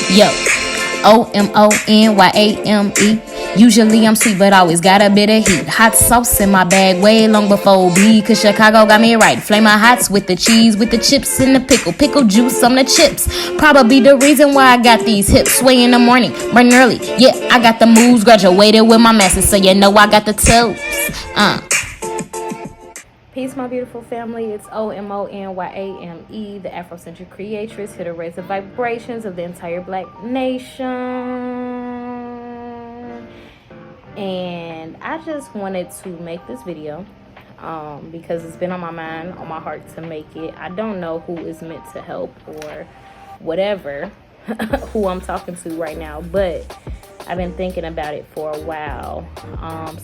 Yo, OMONYAME. Usually I'm sweet, but always got a bit of heat. Hot sauce in my bag way long before B. Cause Chicago got me right. Flame my hots with the cheese, with the chips and the pickle. Pickle juice on the chips. Probably the reason why I got these hips. Sway in the morning, burn early. Yeah, I got the moves. Graduated with my masters, so you know I got the toes. Peace, my beautiful family. It's OMONYAME, the Afrocentric creatress, here to raise the vibrations of the entire Black nation. And I just wanted to make this video because it's been on my mind, on my heart to make it. I don't know who is meant to help or whatever, who I'm talking to right now, but I've been thinking about it for a while.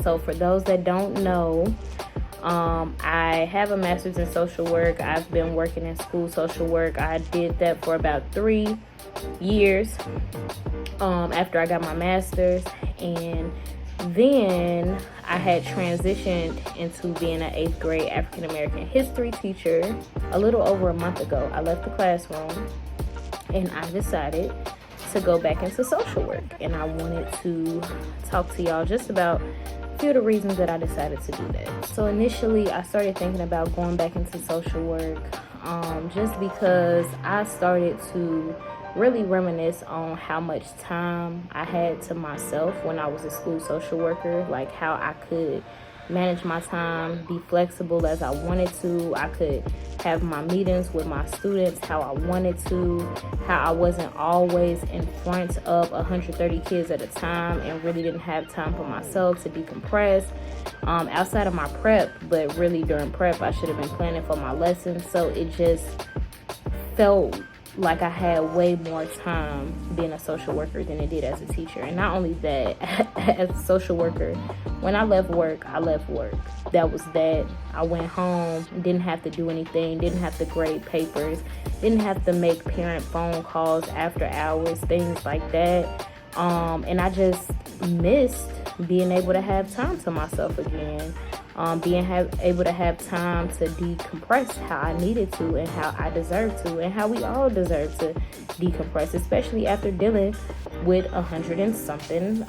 So for those that don't know, I have a master's in social work. I've been working in school social work. I did that for about 3 years after I got my master's, and then I had transitioned into being an 8th grade African American history teacher a little over a month ago. I left the classroom and I decided to go back into social work, and I wanted to talk to y'all just about a few of the reasons that I decided to do that. So initially I started thinking about going back into social work just because I started to really reminisce on how much time I had to myself when I was a school social worker, like how I could manage my time, be flexible as I wanted to. I could have my meetings with my students how I wanted to, how I wasn't always in front of 130 kids at a time and really didn't have time for myself to decompress outside of my prep. But really during prep I should have been planning for my lessons, so it just felt like I had way more time being a social worker than it did as a teacher. And not only that, as a social worker, when I left work, I left work. That was that. I went home, didn't have to do anything, didn't have to grade papers, didn't have to make parent phone calls after hours, things like that. And I just missed being able to have time to myself again. Able to have time to decompress how I needed to and how I deserve to and how we all deserve to decompress, especially after dealing with 100 and something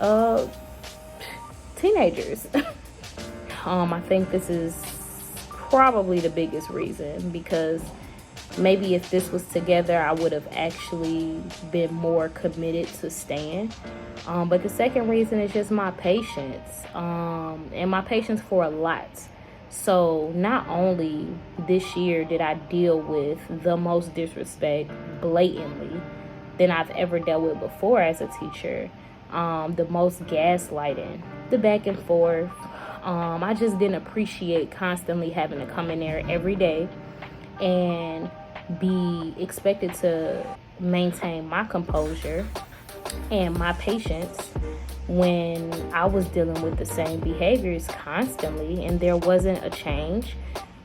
teenagers. I think this is probably the biggest reason, because maybe if this was together I would have actually been more committed to staying. But the second reason is just my patience, and my patience for a lot. So not only this year did I deal with the most disrespect blatantly than I've ever dealt with before as a teacher, the most gaslighting, the back and forth. I just didn't appreciate constantly having to come in there every day and be expected to maintain my composure and my patience when I was dealing with the same behaviors constantly and there wasn't a change.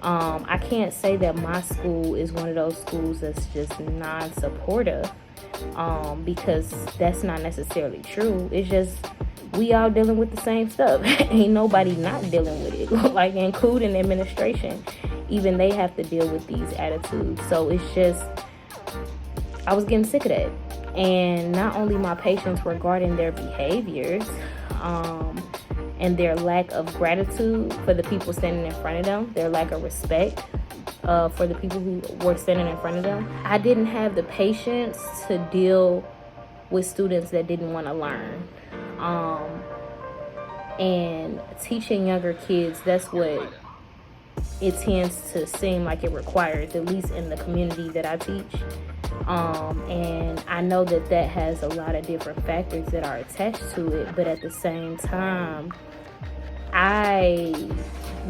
I can't say that my school is one of those schools that's just non-supportive, because that's not necessarily true. It's just we all dealing with the same stuff. Ain't nobody not dealing with it, like including administration. Even they have to deal with these attitudes. So it's just, I was getting sick of that. And not only my patience regarding their behaviors and their lack of gratitude for the people standing in front of them, their lack of respect for the people who were standing in front of them. I didn't have the patience to deal with students that didn't want to learn. And teaching younger kids, that's what it tends to seem like it requires, at least in the community that I teach. And I know that that has a lot of different factors that are attached to it, but at the same time,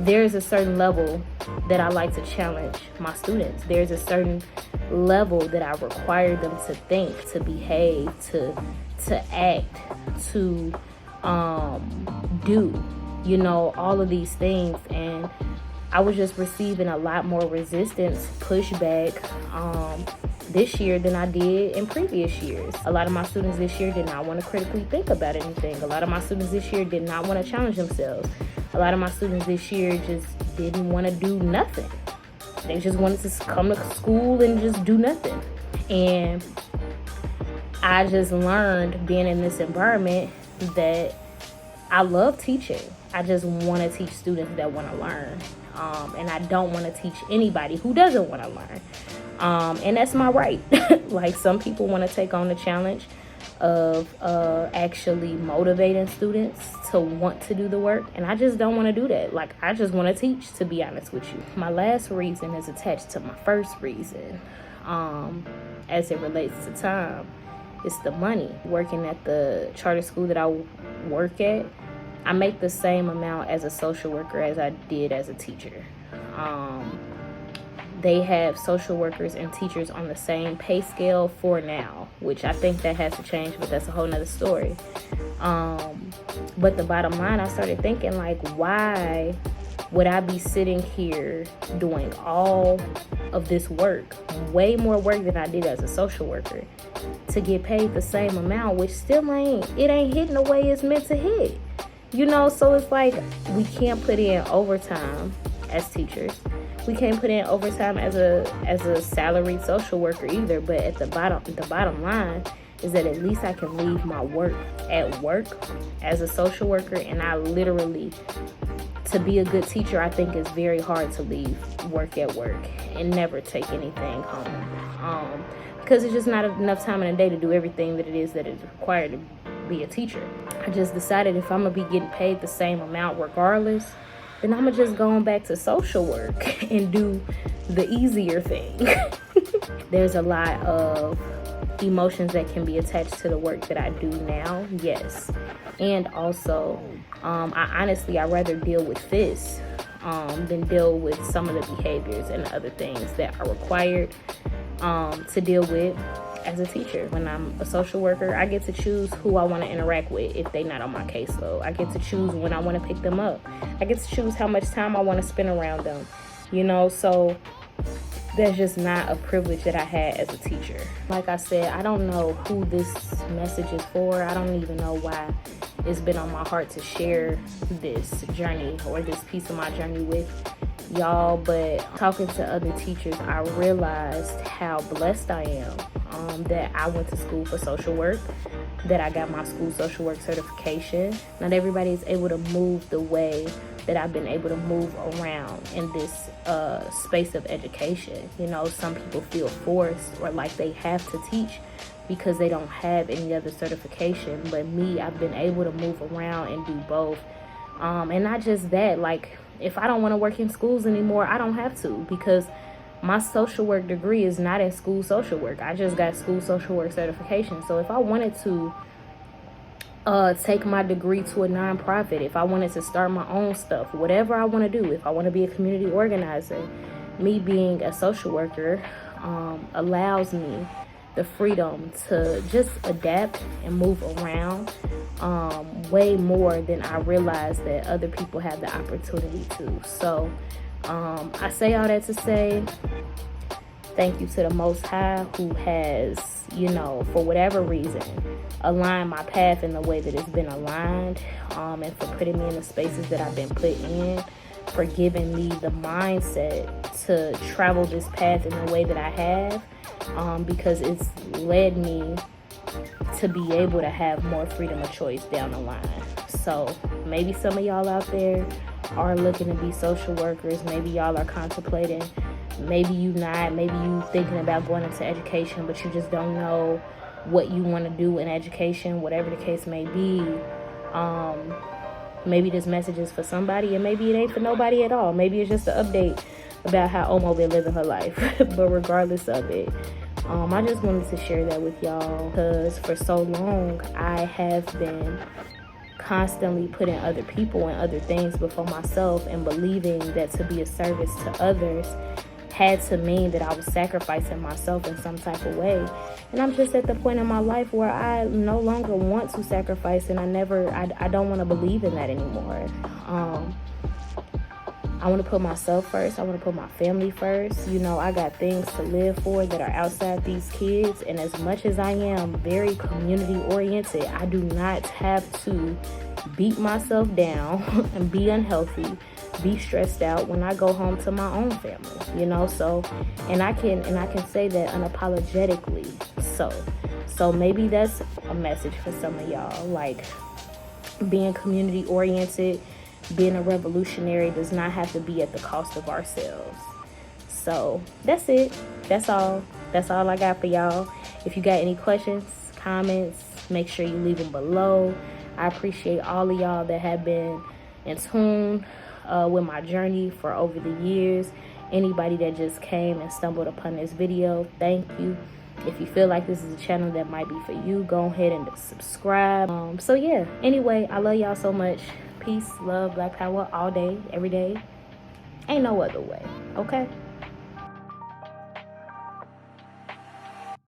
there's a certain level that I like to challenge my students. There's a certain level that I require them to think, to behave, to act, to do, all of these things. And I was just receiving a lot more resistance, pushback this year than I did in previous years. A lot of my students this year did not want to critically think about anything. A lot of my students this year did not want to challenge themselves. A lot of my students this year just didn't want to do nothing. They just wanted to come to school and just do nothing. And I just learned being in this environment that I love teaching. I just want to teach students that want to learn. And I don't want to teach anybody who doesn't want to learn. And that's my right. Like, some people want to take on the challenge of actually motivating students to want to do the work, and I just don't want to do that. Like, I just want to teach, to be honest with you. My last reason is attached to my first reason, as it relates to time. It's the money. Working at the charter school that I work at, I make the same amount as a social worker as I did as a teacher. They have social workers and teachers on the same pay scale for now, which I think that has to change, but that's a whole nother story. But the bottom line, I started thinking, like, why would I be sitting here doing all of this work, way more work than I did as a social worker, to get paid the same amount, which still ain't hitting the way it's meant to hit. You know, so it's like, we can't put in overtime as teachers. We can't put in overtime as a salaried social worker either. But at the bottom line is that at least I can leave my work at work as a social worker. And I literally, to be a good teacher, I think it's very hard to leave work at work and never take anything home. Because it's just not enough time in a day to do everything that it is that is required to be a teacher. I just decided if I'm going to be getting paid the same amount regardless, then I'm going to just go on back to social work and do the easier thing. There's a lot of emotions that can be attached to the work that I do now, yes. And also, I'd rather deal with this than deal with some of the behaviors and other things that are required to deal with as a teacher. When I'm a social worker, I get to choose who I want to interact with if they're not on my caseload. I get to choose when I want to pick them up. I get to choose how much time I want to spend around them. You know, so that's just not a privilege that I had as a teacher. Like I said, I don't know who this message is for. I don't even know why it's been on my heart to share this journey or this piece of my journey with y'all, but talking to other teachers, I realized how blessed I am that I went to school for social work, that I got my school social work certification. Not everybody is able to move the way that I've been able to move around in this space of education. You know, some people feel forced or like they have to teach because they don't have any other certification, but me, I've been able to move around and do both. And not just that, like, if I don't want to work in schools anymore, I don't have to, because my social work degree is not in school social work. I just got school social work certification. So if I wanted to take my degree to a nonprofit, if I wanted to start my own stuff, whatever I want to do, if I want to be a community organizer, me being a social worker allows me the freedom to just adapt and move around way more than I realize that other people have the opportunity to. So I say all that to say thank you to the Most High, who has, you know, for whatever reason, aligned my path in the way that it's been aligned, and for putting me in the spaces that I've been put in, for giving me the mindset to travel this path in the way that I have, because it's led me to be able to have more freedom of choice down the line. So maybe some of y'all out there are looking to be social workers. Maybe y'all are contemplating. Maybe you not. Maybe you thinking about going into education, but you just don't know what you want to do in education, whatever the case may be. Maybe this message is for somebody, and maybe it ain't for nobody at all. Maybe it's just an update about how Omo been living her life. But regardless of it, I just wanted to share that with y'all, because for so long I have been constantly putting other people and other things before myself, and believing that to be a service to others had to mean that I was sacrificing myself in some type of way. And I'm just at the point in my life where I no longer want to sacrifice, and I don't want to believe in that anymore. I want to put myself first. I want to put my family first. You know, I got things to live for that are outside these kids. And as much as I am very community oriented, I do not have to beat myself down and be unhealthy, be stressed out when I go home to my own family, you know. So, and I can say that unapologetically. So maybe that's a message for some of y'all. Like, being community oriented, being a revolutionary does not have to be at the cost of ourselves. So that's it. That's all I got for y'all. If you got any questions, comments, make sure you leave them below. I appreciate all of y'all that have been in tune with my journey for over the years. Anybody that just came and stumbled upon this video, thank you. If you feel like this is a channel that might be for you, go ahead and subscribe. So yeah, anyway, I love y'all so much. Peace, love, Black power all day, every day. Ain't no other way, okay?